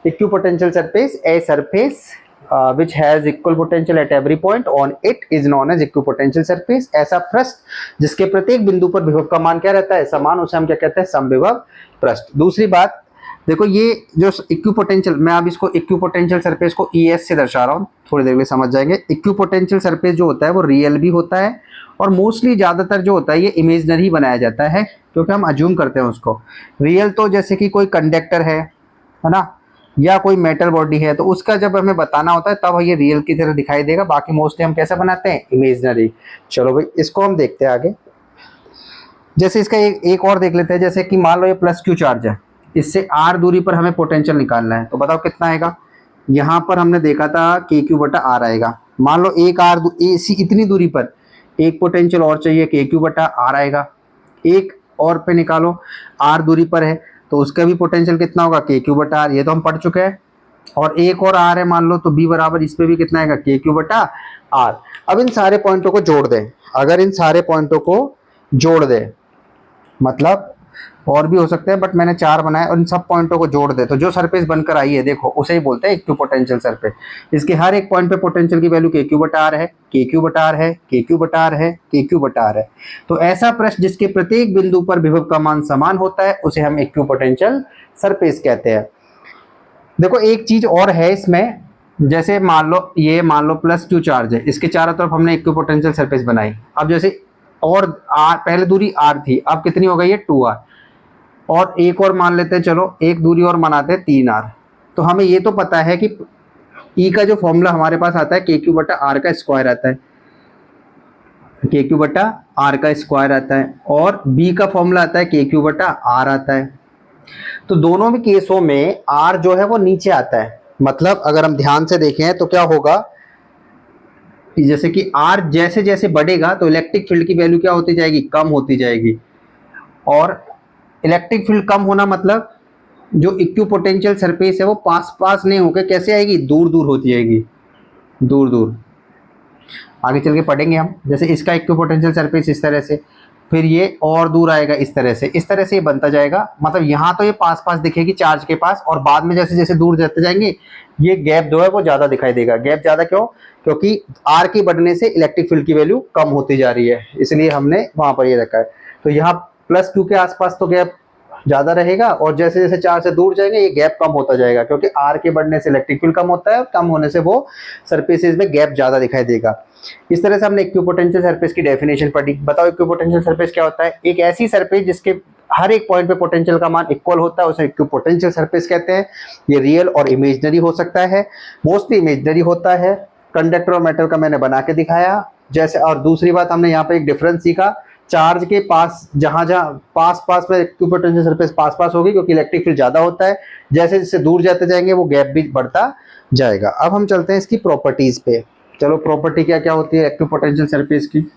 Equipotential surface, a surface which has equal potential at every point on it is known as equipotential surface. ऐसा पृष्ठ जिसके प्रत्येक बिंदु पर विभव का मान क्या रहता है, समान, उसे हम क्या कहते हैं, समविभव पृष्ठ। दूसरी बात देखो, ये जो इक्विपोटेंशियल, मैं अब इसको इक्विपोटेंशियल सरफेस को ES से दर्शा रहा हूँ, थोड़ी देर में समझ जाएंगे। इक्विपोटेंशियल सरफेस जो होता है वो रियल भी होता है और मोस्टली ज़्यादातर जो होता है ये इमेजनरी बनाया जाता है, क्योंकि हम अज्यूम करते हैं उसको। रियल तो जैसे कि कोई कंडक्टर है ना, या कोई मेटल बॉडी है, तो उसका जब हमें बताना होता है तब ये रियल की तरह दिखाई देगा। बाकी मोस्टली हम कैसे बनाते हैं, इमेजनरी। चलो भाई, इसको हम देखते हैं आगे। जैसे इसका एक और देख लेते हैं। जैसे कि मान लो ये प्लस क्यू चार्ज है, इससे r दूरी पर हमें पोटेंशियल निकालना है, तो बताओ कितना आएगा। यहाँ पर हमने देखा था के क्यू बटा आर आएगा। मान लो एक आर इतनी दूरी पर एक पोटेंशियल और चाहिए, के क्यू बटा आर आएगा। एक और पे निकालो, आर दूरी पर है तो उसका भी पोटेंशियल कितना होगा, के क्यू बटा आर, ये तो हम पढ़ चुके हैं। और एक और आर है मान लो, तो बी बराबर इस पे भी कितना आएगा, के क्यू बटा आर। अब इन सारे पॉइंटों को जोड़ दें। अगर इन सारे पॉइंटों को जोड़ दें, मतलब और भी हो सकते हैं बट मैंने 4 बनाए, और इन सब पॉइंटों को जोड़ दे तो जो सरफेस बनकर आई है देखो, उसे ही बोलते हैं इक्विपोटेंशियल सरफेस। इसके हर एक पॉइंट पे पोटेंशियल की वैल्यू के क्यू बटा आर है, के क्यू बटा आर है, के क्यू बटा आर है, के क्यू बटा आर है। तो ऐसा पृष्ठ जिसके प्रत्येक बिंदु पर विभव का मान समान होता है उसे हम इक्विपोटेंशियल सरफेस कहते हैं। देखो एक चीज और है इसमें, जैसे मान लो प्लस क्यू चार्ज है, इसके चारों तरफ हमने इक्विपोटेंशियल सरफेस बनाई। अब जैसे और आर, पहले दूरी आर थी, अब कितनी हो गई है, 2r। और एक और मान लेते हैं, चलो एक दूरी और बनाते हैं, 3r। तो हमें ये तो पता है कि E का जो फॉर्मूला हमारे पास आता है, के क्यू बटा आर का स्क्वायर आता है, के क्यू बटा आर का स्क्वायर आता है, और B का फॉर्मूला आता है, के क्यू बटा आर आता है। तो दोनों भी केसों में R जो है वो नीचे आता है। मतलब अगर हम ध्यान से देखें तो क्या होगा, जैसे कि R जैसे जैसे बढ़ेगा तो इलेक्ट्रिक फील्ड की वैल्यू क्या होती जाएगी, कम होती जाएगी। और इलेक्ट्रिक फील्ड कम होना मतलब जो इक्विपोटेंशियल सरफेस है वो पास पास नहीं होकर कैसे आएगी, दूर दूर होती जाएगी, दूर दूर। आगे चल के पढ़ेंगे हम। जैसे इसका इक्विपोटेंशियल सरफेस इस तरह से, फिर ये और दूर आएगा इस तरह से, इस तरह से ये बनता जाएगा। मतलब यहाँ तो ये पास पास दिखेगी चार्ज के पास, और बाद में जैसे जैसे दूर जाते जाएंगे ये गैप जो है वो ज़्यादा दिखाई देगा। गैप ज़्यादा क्यों, क्योंकि आर के बढ़ने से इलेक्ट्रिक फील्ड की वैल्यू कम होती जा रही है, इसलिए हमने वहाँ पर ये रखा है। तो यहाँ प्लस क्यू के आसपास तो गैप ज़्यादा रहेगा, और जैसे जैसे चार से दूर जाएंगे ये गैप कम होता जाएगा, क्योंकि आर के बढ़ने से इलेक्ट्रिक फील्ड कम होता है और कम होने से वो सरफेसेस में गैप ज़्यादा दिखाई देगा। इस तरह से हमने इक्विपोटेंशियल सरफेस की डेफिनेशन पढ़ी। बताओ इक्विपोटेंशियल सरफेस क्या होता है, एक ऐसी सरफेस जिसके हर एक पॉइंट पे पोटेंशियल का मान इक्वल होता है उसे इक्विपोटेंशियल सरफेस कहते हैं। ये रियल और इमेजनरी हो सकता है, मोस्टली इमेजनरी होता है। कंडक्टर और मेटल का मैंने बना के दिखाया जैसे। और दूसरी बात हमने यहाँ पे एक डिफरेंस सीखा, चार्ज के पास जहां जहां पास पास में इक्विपोटेंशियल सरफेस पास पास होगी, क्योंकि इलेक्ट्रिक फील्ड ज्यादा होता है। जैसे जैसे दूर जाते जाएंगे वो गैप भी बढ़ता जाएगा। अब हम चलते हैं इसकी प्रॉपर्टीज पे। चलो प्रॉपर्टी क्या क्या होती है इक्विपोटेंशियल सरफेस की।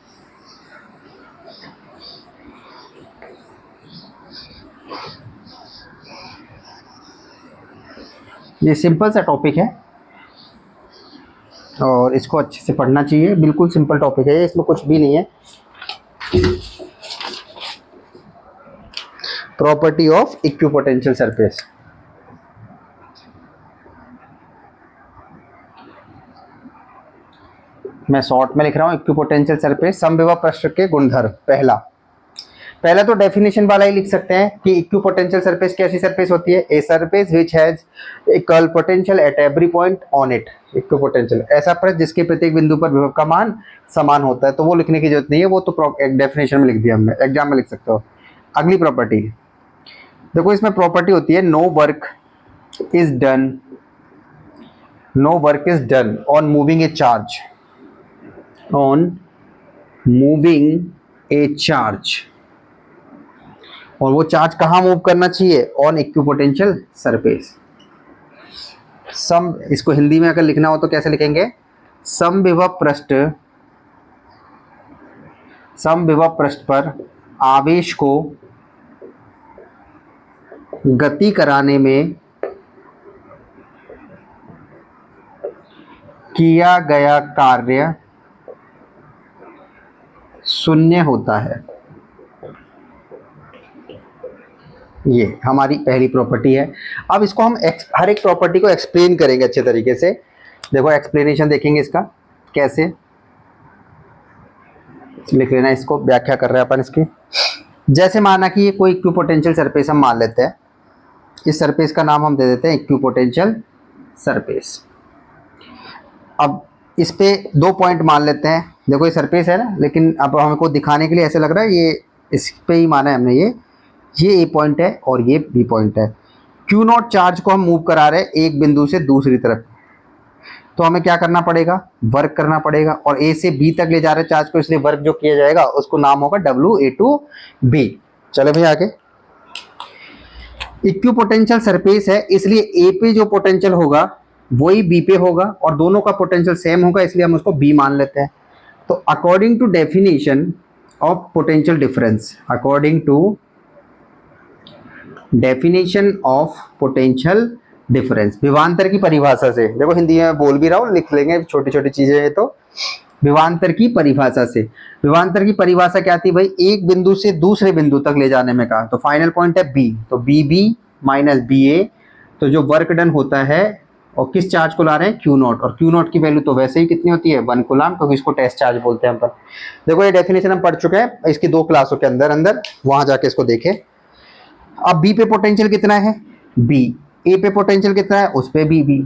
ये सिंपल सा टॉपिक है और इसको अच्छे से पढ़ना चाहिए। बिल्कुल सिंपल टॉपिक है, इसमें कुछ भी नहीं है। Property of equipotential surface. मैं शॉर्ट में लिख रहा हूं, इक्विपोटेंशियल सरफेस समविभव पृष्ठ के गुणधर्म। पहला तो डेफिनेशन वाला ही लिख सकते हैं कि इक्विपोटेंशियल सरफेस कैसी सरफेस होती है, a surface which has equal potential at every point on it. Equipotential ऐसा पृष्ठ जिसके प्रत्येक बिंदु पर विभव का मान समान होता है। तो वो लिखने की जरूरत नहीं है, वो तो एक डेफिनेशन में लिख दिया हमने, एग्जाम में लिख सकते हो। अगली प्रॉपर्टी देखो, इसमें प्रॉपर्टी होती है no work is done on moving a charge, और वो चार्ज कहाँ मूव करना चाहिए, ऑन इक्विपोटेंशियल सरफेस। इसको हिंदी में अगर लिखना हो तो कैसे लिखेंगे, समविभव पृष्ठ पर आवेश को गति कराने में किया गया कार्य शून्य होता है। ये हमारी पहली प्रॉपर्टी है। अब इसको हम हर एक प्रॉपर्टी को एक्सप्लेन करेंगे अच्छे तरीके से। देखो एक्सप्लेनेशन देखेंगे इसका कैसे लिख लेना, इसको व्याख्या कर रहे हैं अपन इसकी। जैसे माना कि ये कोई इक्विपोटेंशियल सरफेस हम मान लेते हैं, इस सरफेस का नाम हम दे देते हैं इक्विपोटेंशियल सरफेस। अब इस पे 2 पॉइंट मान लेते हैं। देखो ये सरफेस है ना, लेकिन अब हमको दिखाने के लिए ऐसे लग रहा है ये इस पे ही माना है हमने, ये ए पॉइंट है और ये बी पॉइंट है। क्यू नॉट चार्ज को हम मूव करा रहे हैं एक बिंदु से दूसरी तरफ, तो हमें क्या करना पड़ेगा, वर्क करना पड़ेगा। और ए से बी तक ले जा रहे चार्ज को, इसलिए वर्क जो किया जाएगा उसको नाम होगा WA2B। चलो भाई आगे, इक्विपोटेंशियल सरफेस है इसलिए ए पे जो पोटेंशियल होगा वही बी पे होगा, और दोनों का पोटेंशियल सेम होगा इसलिए हम उसको बी मान लेते हैं। तो according to definition of potential difference, according to definition of potential difference, विभवांतर की परिभाषा से, देखो हिंदी में बोल भी रहा हूँ, लिख लेंगे, छोटी छोटी चीजें हैं। तो विभवांतर की परिभाषा से, विभवांतर की परिभाषा क्या थी भाई, एक बिंदु से दूसरे बिंदु तक ले जाने में कहा। तो फाइनल पॉइंट है बी, तो BB माइनस BA, तो जो वर्क डन होता है और किस चार्ज को ला रहे हैं, क्यू नॉट, और क्यू नॉट की वैल्यू तो वैसे ही कितनी होती है 1 कूलम, क्योंकि इसको टेस्ट चार्ज बोलते हैं अपन। देखो ये डेफिनेशन हम पढ़ चुके हैं इसकी 2 क्लासों के अंदर वहां जाके इसको देखें। अब बी पे पोटेंशियल कितना है बी, ए पे पोटेंशियल कितना है उस पे BB,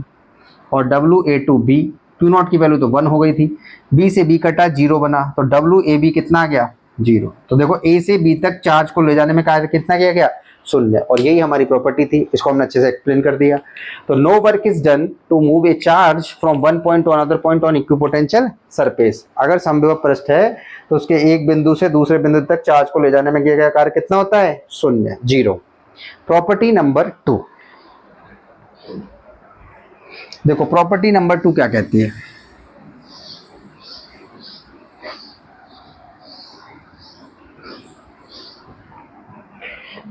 और WA2B, क्यू नॉट की वैल्यू तो 1 हो गई थी, बी से बी कटा 0 बना, तो WAB कितना आ गया 0। तो देखो ए से बी तक चार्ज को ले जाने में कार्य कितना किया गया 0, और यही हमारी प्रॉपर्टी थी, इसको हमने अच्छे से एक्सप्लेन कर दिया। तो no work is done to move a charge from one point to another point on equipotential surface. अगर समविभव पृष्ठ है तो उसके एक बिंदु से दूसरे बिंदु तक चार्ज को ले जाने में किया गया कार्य कितना होता है 0। प्रॉपर्टी नंबर 2, देखो प्रॉपर्टी नंबर 2 क्या कहती है,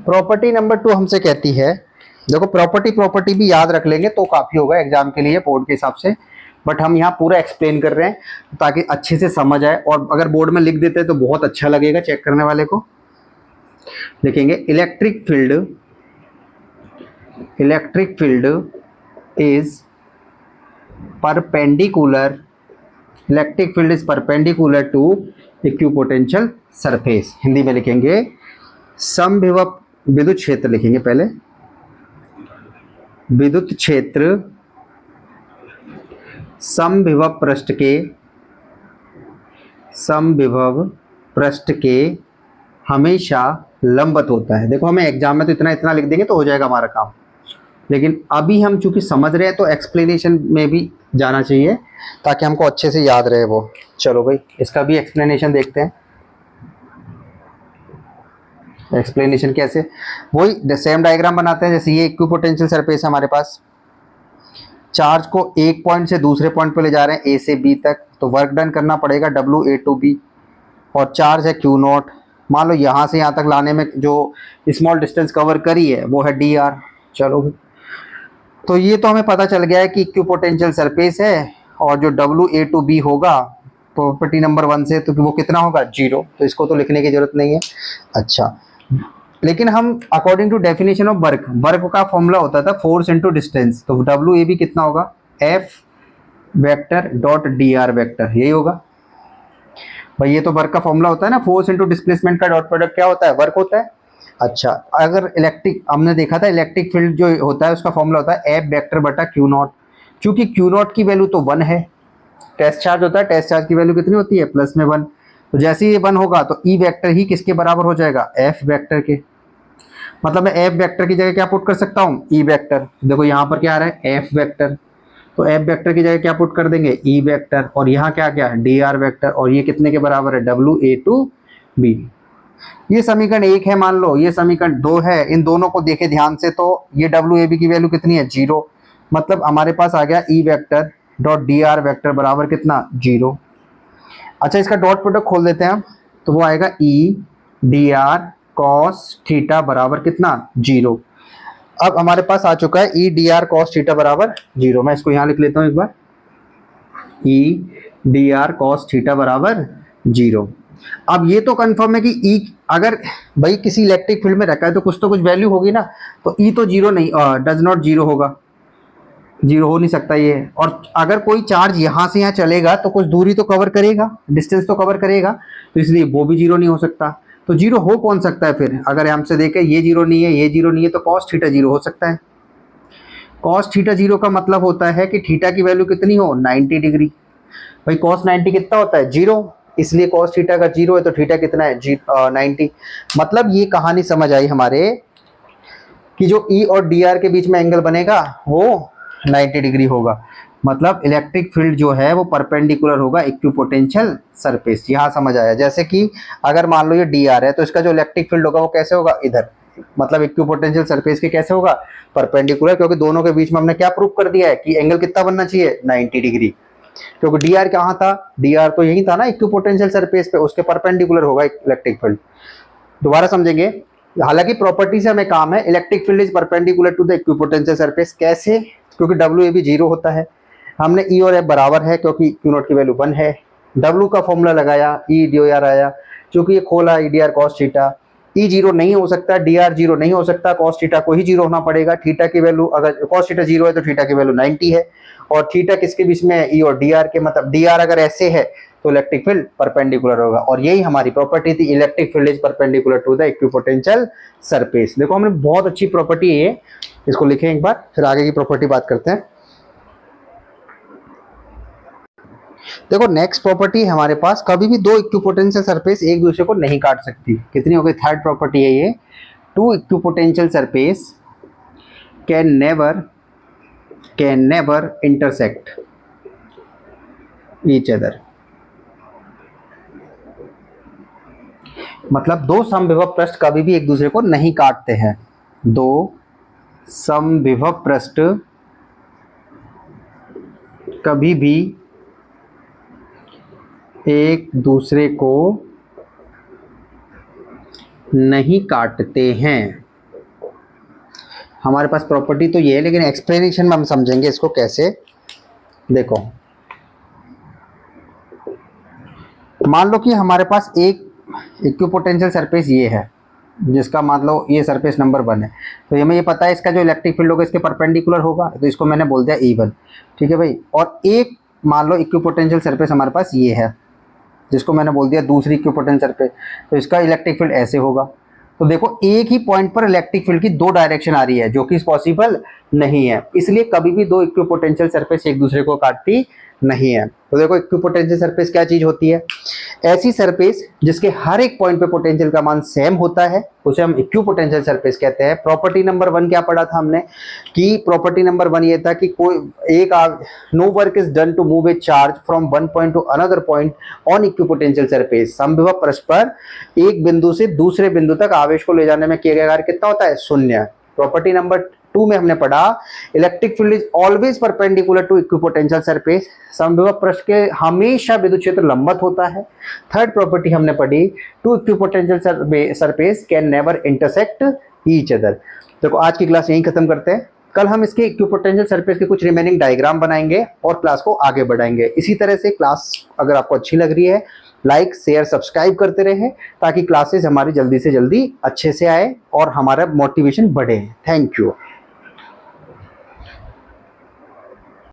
प्रॉपर्टी नंबर 2 हमसे कहती है, देखो प्रॉपर्टी भी याद रख लेंगे तो काफी होगा एग्जाम के लिए बोर्ड के हिसाब से, बट हम यहाँ पूरा एक्सप्लेन कर रहे हैं ताकि अच्छे से समझ आए, और अगर बोर्ड में लिख देते हैं तो बहुत अच्छा लगेगा चेक करने वाले को। लिखेंगे electric field is perpendicular, electric field is perpendicular to equipotential surface. Hindi में लिखेंगे समविभव विद्युत क्षेत्र, लिखेंगे पहले विद्युत क्षेत्र समविभव पृष्ठ के हमेशा लंबवत होता है। देखो हमें एग्जाम में तो इतना इतना लिख देंगे तो हो जाएगा हमारा काम, लेकिन अभी हम चूंकि समझ रहे हैं तो एक्सप्लेनेशन में भी जाना चाहिए ताकि हमको अच्छे से याद रहे वो। चलो भाई इसका भी एक्सप्लेनेशन देखते हैं। एक्सप्लेनेशन कैसे, वही सेम डायग्राम बनाते हैं। जैसे ये इक्विपोटेंशियल सरफेस है हमारे पास, चार्ज को एक पॉइंट से दूसरे पॉइंट पे ले जा रहे हैं ए से बी तक, तो वर्क डन करना पड़ेगा WA2B, और चार्ज है क्यू नॉट। मान लो यहाँ से यहाँ तक लाने में जो स्मॉल डिस्टेंस कवर करी है वो है DR। चलो तो ये तो हमें पता चल गया है कि इक्विपोटेंशियल सरफेस है, और जो WA2B होगा प्रॉपर्टी नंबर 1 से, तो वो कितना होगा 0, तो इसको तो लिखने की जरूरत नहीं है। अच्छा, लेकिन हम according to definition of work का फॉर्मूला होता था फोर्स इनटू डिस्टेंस, तो WAB कितना होगा F vector dot DR vector, यही होगा भाई। ये तो वर्क का फॉर्मूला होता है ना, फोर्स इनटू डिस्प्लेसमेंट का डॉट प्रोडक्ट क्या होता है वर्क होता है। अच्छा, अगर इलेक्ट्रिक हमने देखा था इलेक्ट्रिक फील्ड जो होता है उसका फॉर्मूला होता है F वेक्टर बटा क्यू नॉट। चूंकि क्यू नॉट की वैल्यू तो 1 है, टेस्ट चार्ज होता है, टेस्ट चार्ज की वैल्यू कितनी होती है प्लस में 1, तो जैसे ही ये 1 होगा तो E वेक्टर ही किसके बराबर हो जाएगा F वेक्टर के। मतलब मैं F वेक्टर की जगह क्या पुट कर सकता हूँ E वेक्टर। देखो यहाँ पर क्या आ रहा है F वेक्टर, तो F वेक्टर की जगह क्या पुट कर देंगे E वेक्टर, और यहाँ क्या क्या है DR वेक्टर, और ये कितने के बराबर है WA2B। ये समीकरण 1 है, मान लो ये समीकरण 2 है, इन दोनों को देखे ध्यान से तो ये WAB की वैल्यू कितनी है 0, मतलब हमारे पास आ गया E vector dot DR vector बराबर कितना 0। अच्छा, इसका डॉट प्रोडक्ट खोल देते हैं हम, तो वो आएगा E DR cos थीटा बराबर कितना 0। अब हमारे पास आ चुका है E DR cos थीटा बराबर 0। मैं इसको यहाँ लिख लेता हूँ एक बार, E DR cos थीटा बराबर 0। अब ये तो कंफर्म है कि E अगर भाई किसी इलेक्ट्रिक फील्ड में रखा है तो कुछ वैल्यू होगी ना, तो E तो 0 नहीं, डज नॉट 0 होगा, जीरो हो नहीं सकता ये। और अगर कोई चार्ज यहाँ से यहाँ चलेगा तो कुछ दूरी तो कवर करेगा, डिस्टेंस तो कवर करेगा, तो इसलिए वो भी जीरो नहीं हो सकता। तो जीरो हो कौन सकता है फिर? अगर हमसे देखें ये जीरो नहीं है, ये जीरो नहीं है, तो कॉस थीटा जीरो हो सकता है। कॉस थीटा जीरो का मतलब होता है कि थीटा की वैल्यू कितनी हो, 90 डिग्री। भाई कॉस 90 कितना होता है, जीरो, इसलिए कॉस थीटा का जीरो है तो थीटा कितना है, 90। मतलब ये कहानी समझ आई हमारे कि जो ई और डी आर के बीच में एंगल बनेगा वो 90 डिग्री होगा। मतलब इलेक्ट्रिक फील्ड जो है वो परपेंडिकुलर होगा इक्विपोटेंशियल सरफेस। यहाँ समझ आया? जैसे कि अगर मान लो ये डी आर है तो इसका जो इलेक्ट्रिक फील्ड होगा वो कैसे होगा, इधर, मतलब इक्विपोटेंशियल सरफेस के कैसे होगा, परपेंडिकुलर, क्योंकि दोनों के बीच में हमने क्या प्रूव कर दिया है कि एंगल कितना बनना चाहिए, 90 डिग्री। क्योंकि डी आर कहाँ था, डी आर तो यही था ना इक्विपोटेंशियल सरफेस पे, उसके परपेंडिकुलर होगा इलेक्ट्रिक फील्ड। दोबारा समझेंगे। हालांकि प्रॉपर्टी से हमें काम है, electric field is perpendicular to the equipotential surface. कैसे? क्योंकि डब्ल्यू ए भी जीरो होता है। हमने ई और एफ बराबर है क्योंकि क्यू नॉट की वैल्यू 1 है। डब्ल्यू का फॉर्मूला लगाया, ई डी आर आया, क्योंकि ये खोला E D R cos theta. E zero नहीं हो सकता, डी आर जीरो नहीं हो सकता, कॉस थीटा को ही जीरो होना पड़ेगा। थीटा की वैल्यू, अगर कॉस थीटा जीरो है तो थीटा की वैल्यू 90 है। और थीटा किसके बीच में है, ई और डी आर के। मतलब डी आर अगर ऐसे है तो इलेक्ट्रिक फील्ड परपेंडिकुलर होगा। और यही हमारी प्रॉपर्टी थी, electric field is perpendicular to the equipotential surface. देखो हमने बहुत अच्छी प्रॉपर्टी है, इसको लिखें एक बार, फिर आगे की प्रॉपर्टी बात करते हैं। देखो नेक्स्ट प्रॉपर्टी हमारे पास, कभी भी दो इक्विपोटेंशियल सरफेस एक दूसरे को नहीं काट सकती। कितनी हो गई, थर्ड प्रॉपर्टी है ये। Two equipotential surface can never intersect each other. मतलब दो समविभव पृष्ठ कभी भी एक दूसरे को नहीं काटते हैं। दो समविभव पृष्ठ कभी भी एक दूसरे को नहीं काटते हैं। हमारे पास प्रॉपर्टी तो ये है, लेकिन एक्सप्लेनेशन में हम समझेंगे इसको कैसे। देखो मान लो कि हमारे पास एक इक्विपोटेंशियल सरफेस ये है, जिसका मान लो ये सरफेस नंबर 1 है, तो हमें ये पता है इसका जो इलेक्ट्रिक फील्ड होगा इसके परपेंडिकुलर होगा, तो इसको मैंने बोल दिया E1। ठीक है भाई। और एक मान लो इक्विपोटेंशियल सरफेस हमारे पास ये है, जिसको मैंने बोल दिया दूसरी इक्विपोटेंशियल सरफेस, तो इसका इलेक्ट्रिक फील्ड ऐसे होगा। तो देखो एक ही पॉइंट पर इलेक्ट्रिक फील्ड की दो डायरेक्शन आ रही है, जो कि पॉसिबल नहीं है। इसलिए कभी भी दो इक्विपोटेंशियल सरफेस एक दूसरे को काटती नहीं है। तो देखो इक्विपोटेंशियल सरफेस क्या चीज होती है, ऐसी सरफेस जिसके हर एक पॉइंट पे पोटेंशियल का मान सेम होता है, उसे हम इक्विपोटेंशियल सरफेस कहते हैं। प्रॉपर्टी नंबर 1 क्या पढ़ा था हमने, कि प्रॉपर्टी नंबर 1 ये था कि कोई एक no work is done to move a charge from one point to another point on equipotential surface. समविभव पृष्ठ पर एक बिंदु से दूसरे बिंदु तक आवेश को ले जाने में किया गया कार्य कितना होता है, 0। प्रॉपर्टी नंबर 2 में हमने पढ़ा electric field is always perpendicular to equipotential surface. समविभव पृष्ठ के हमेशा विद्युत क्षेत्र लंबवत होता है। थर्ड प्रॉपर्टी हमने पढ़ी two equipotential surface can never intersect each other. देखो आज की क्लास यहीं खत्म करते हैं। कल हम इसके इक्विपोटेंशियल सरफेस के कुछ रिमेनिंग डायग्राम बनाएंगे और क्लास को आगे बढ़ाएंगे। इसी तरह से क्लास अगर आपको अच्छी लग रही है, लाइक शेयर सब्सक्राइब करते रहें, ताकि क्लासेस हमारी जल्दी से जल्दी अच्छे से आए और हमारा मोटिवेशन बढ़े। Thank you.